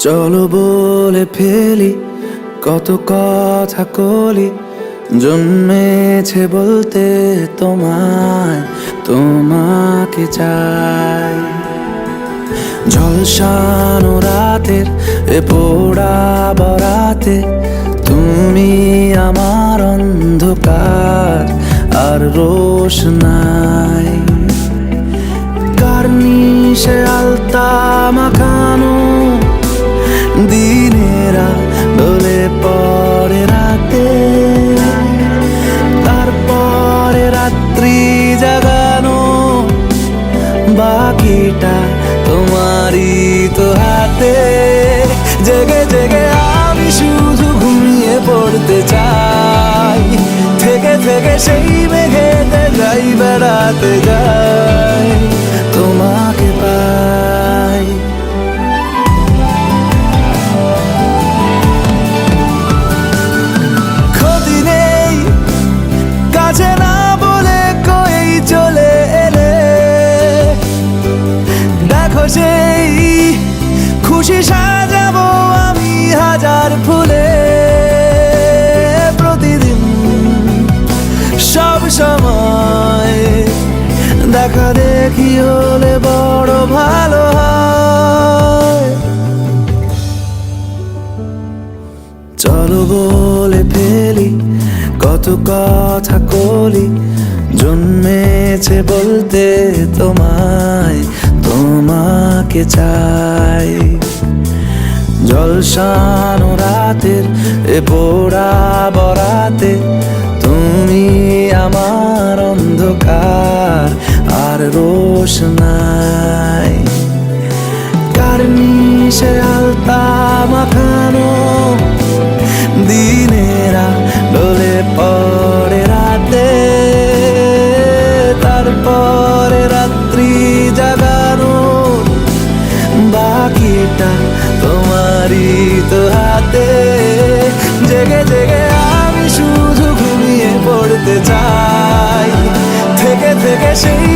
চলো বলে ফেলি কত কথা কলি, জন্মেছে বলতে তোমায়, তোমাকে চাই। ঝলসানো রাতের এ পোড়া বরাতে তুমি আমার অন্ধকার আর রোশনাই। কার্নিশে আলতা মাখানো দিনেরা ডলে পরে রাতে, তারপরে রাত্রি জাগানো বাকিটা তোমারই তো হাতে। জেগে জেগে আমি শুধু ঘুমিয়ে পড়তে চাই, থেকে থেকে সেই মেঘেতে যাই বেড়াতে যাই, তোমাকে পাই। ক্ষতি নেই কাছে না বলে কই চলে এলে, দেখো সেই খুশি সাজাবো আমি হাজার ফুলে। প্রতিদিন সব সময় দেখা দেখি হলে বড় ভালো হয়। চলো বলে ফেলি কত কথা কলি, জন্মেছে বলতে তোমায়, তোমাকে চাই। ঝলসানো রাতের এ পোড়া বরাতে তুমি আমার অন্ধকার আর রোশনাই। কার্নিশে আলতা মাখানো দিনেরা ডলে পরে রাতে, তারপরে রাত্রি জাগানো বাকিটা তোমারই তো হাতে। জেগে জেগে আমি শুধু ঘুমিয়ে পড়তে চাই, থেকে থেকে সেই